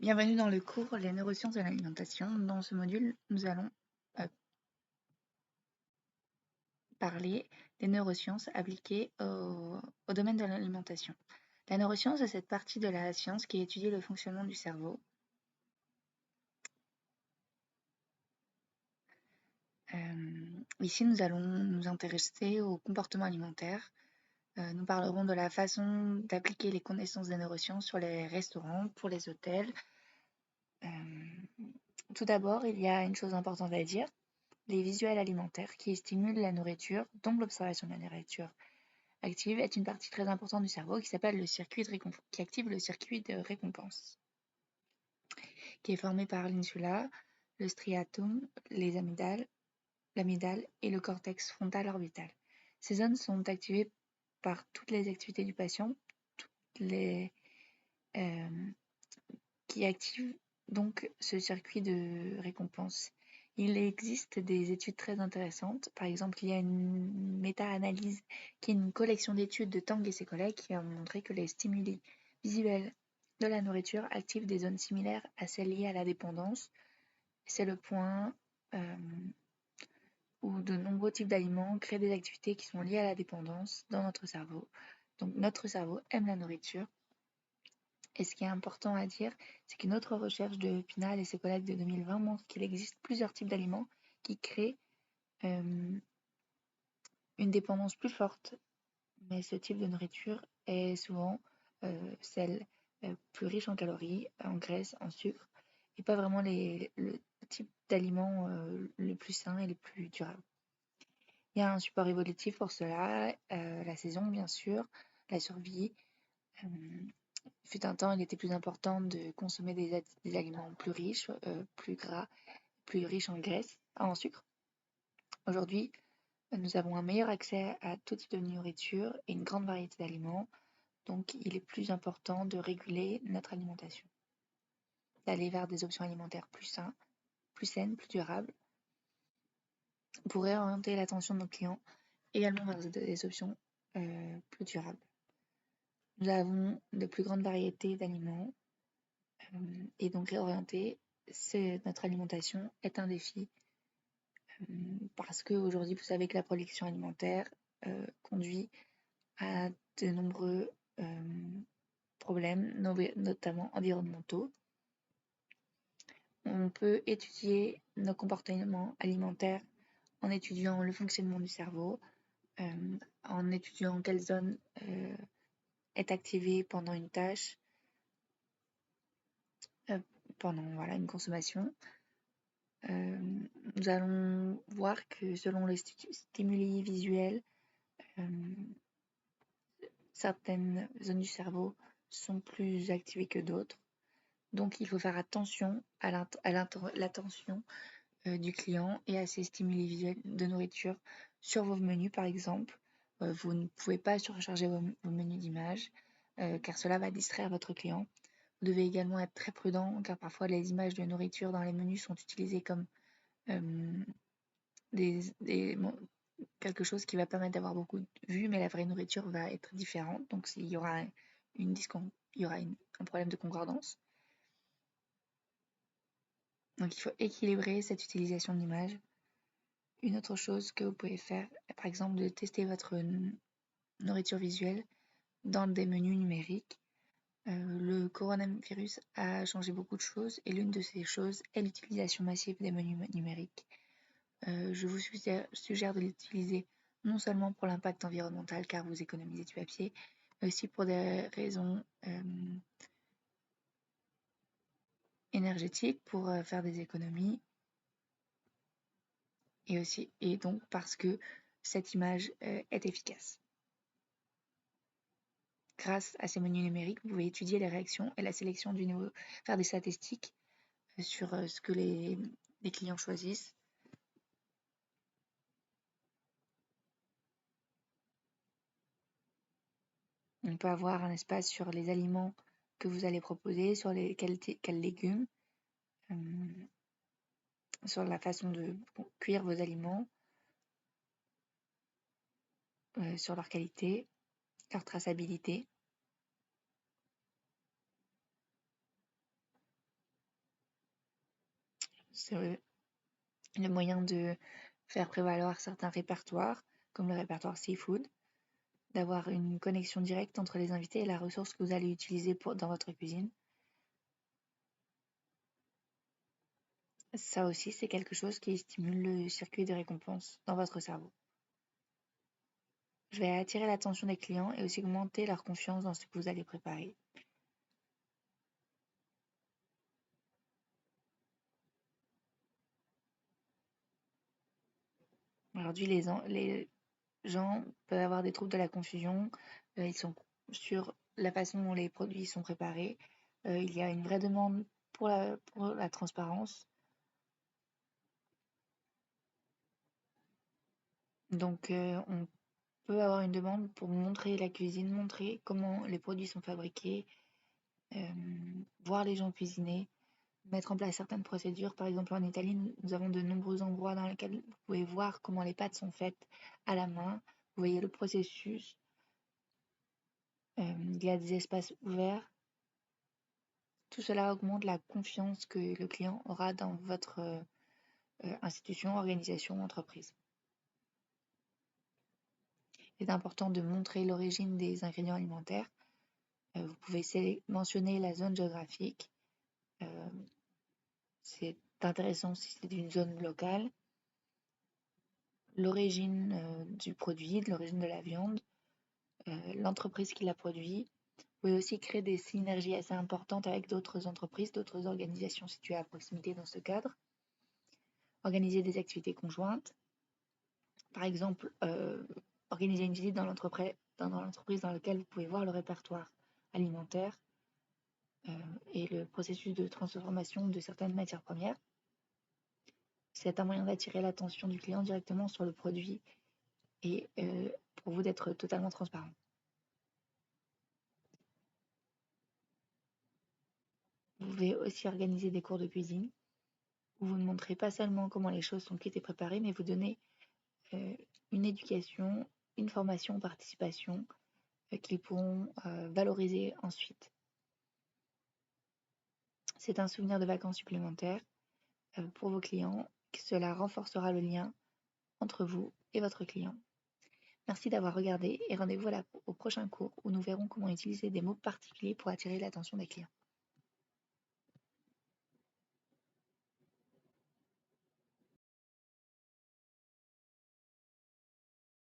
Bienvenue dans le cours Les neurosciences de l'alimentation. Dans ce module, nous allons euh, parler des neurosciences appliquées au domaine de l'alimentation. La neuroscience est cette partie de la science qui étudie le fonctionnement du cerveau. Ici, nous allons nous intéresser au comportement alimentaire. Nous parlerons de la façon d'appliquer les connaissances des neurosciences sur les restaurants, pour les hôtels. Tout d'abord, il y a une chose importante à dire. Les visuels alimentaires qui stimulent la nourriture, donc l'observation de la nourriture active, est une partie très importante du cerveau qui s'appelle le circuit de qui active le circuit de récompense, qui est formé par l'insula, le striatum, les amygdales, l'amygdale et le cortex frontal orbital. Ces zones sont activées par toutes les activités du patient, les, euh, qui activent donc ce circuit de récompense. Il existe des études très intéressantes. Par exemple, il y a une méta-analyse qui est une collection d'études de Tang et ses collègues qui a montré que les stimuli visuels de la nourriture activent des zones similaires à celles liées à la dépendance. C'est le point où de nombreux types d'aliments créent des activités qui sont liées à la dépendance dans notre cerveau. Donc notre cerveau aime la nourriture. Et ce qui est important à dire, c'est qu'une autre recherche de Pinal et ses collègues de 2020 montre qu'il existe plusieurs types d'aliments qui créent une dépendance plus forte. Mais ce type de nourriture est souvent celle plus riche en calories, en graisse, en sucre, et pas vraiment le type d'aliments le plus sain et le plus durable. Il y a un support évolutif pour cela, la saison bien sûr, la survie. Fut un temps, il était plus important de consommer des aliments plus riches, plus gras, plus riches en graisse, en sucre. Aujourd'hui, nous avons un meilleur accès à tout type de nourriture et une grande variété d'aliments, donc il est plus important de réguler notre alimentation, d'aller vers des options alimentaires plus saines, plus durables, pour réorienter l'attention de nos clients également vers des options plus durables. Nous avons de plus grandes variétés d'aliments et donc réorienter notre alimentation est un défi parce qu'aujourd'hui, vous savez que la production alimentaire conduit à de nombreux problèmes, notamment environnementaux. On peut étudier nos comportements alimentaires en étudiant le fonctionnement du cerveau, en étudiant quelle zone est activée pendant une tâche, pendant une consommation. Nous allons voir que selon les stimuli visuels, certaines zones du cerveau sont plus activées que d'autres. Donc il faut faire attention à l'attention du client et à ses stimuli visuels de nourriture sur vos menus par exemple. Vous ne pouvez pas surcharger vos menus d'images car cela va distraire votre client. Vous devez également être très prudent car parfois les images de nourriture dans les menus sont utilisées comme quelque chose qui va permettre d'avoir beaucoup de vues, mais la vraie nourriture va être différente. Donc il y aura un problème de concordance. Donc il faut équilibrer cette utilisation d'image. Une autre chose que vous pouvez faire est par exemple de tester votre nourriture visuelle dans des menus numériques. Le coronavirus a changé beaucoup de choses et l'une de ces choses est l'utilisation massive des menus numériques. Je vous suggère de l'utiliser non seulement pour l'impact environnemental car vous économisez du papier, mais aussi pour des raisons énergétiques, pour faire des économies, et donc parce que cette image est efficace. Grâce à ces menus numériques, vous pouvez étudier les réactions et la sélection du niveau, faire des statistiques sur ce que les clients choisissent. On peut avoir un espace sur les aliments que vous allez proposer, sur quels légumes, sur la façon de cuire vos aliments, sur leur qualité, leur traçabilité. C'est le moyen de faire prévaloir certains répertoires, comme le répertoire seafood, d'avoir une connexion directe entre les invités et la ressource que vous allez utiliser dans votre cuisine. Ça aussi, c'est quelque chose qui stimule le circuit de récompense dans votre cerveau. Je vais attirer l'attention des clients et aussi augmenter leur confiance dans ce que vous allez préparer. Aujourd'hui, les gens peuvent avoir des troubles de la confusion. Ils sont sur la façon dont les produits sont préparés. Il y a une vraie demande pour la transparence. Donc, on peut avoir une demande pour montrer la cuisine, montrer comment les produits sont fabriqués, voir les gens cuisiner, mettre en place certaines procédures. Par exemple, en Italie, nous avons de nombreux endroits dans lesquels vous pouvez voir comment les pâtes sont faites à la main. Vous voyez le processus. Il y a des espaces ouverts. Tout cela augmente la confiance que le client aura dans votre institution, organisation, entreprise. Il est important de montrer l'origine des ingrédients alimentaires. Vous pouvez mentionner la zone géographique. C'est intéressant si c'est d'une zone locale. L'origine du produit, l'origine de la viande, l'entreprise qui l'a produit. Vous pouvez aussi créer des synergies assez importantes avec d'autres entreprises, d'autres organisations situées à proximité dans ce cadre. Organiser des activités conjointes. Par exemple, organiser une visite dans l'entreprise dans laquelle vous pouvez voir le répertoire alimentaire et le processus de transformation de certaines matières premières. C'est un moyen d'attirer l'attention du client directement sur le produit et pour vous d'être totalement transparent. Vous pouvez aussi organiser des cours de cuisine où vous ne montrez pas seulement comment les choses sont cuites et préparées, mais vous donnez une éducation, une formation, participation qu'ils pourront valoriser ensuite. C'est un souvenir de vacances supplémentaires pour vos clients. Cela renforcera le lien entre vous et votre client. Merci d'avoir regardé et rendez-vous au prochain cours où nous verrons comment utiliser des mots particuliers pour attirer l'attention des clients.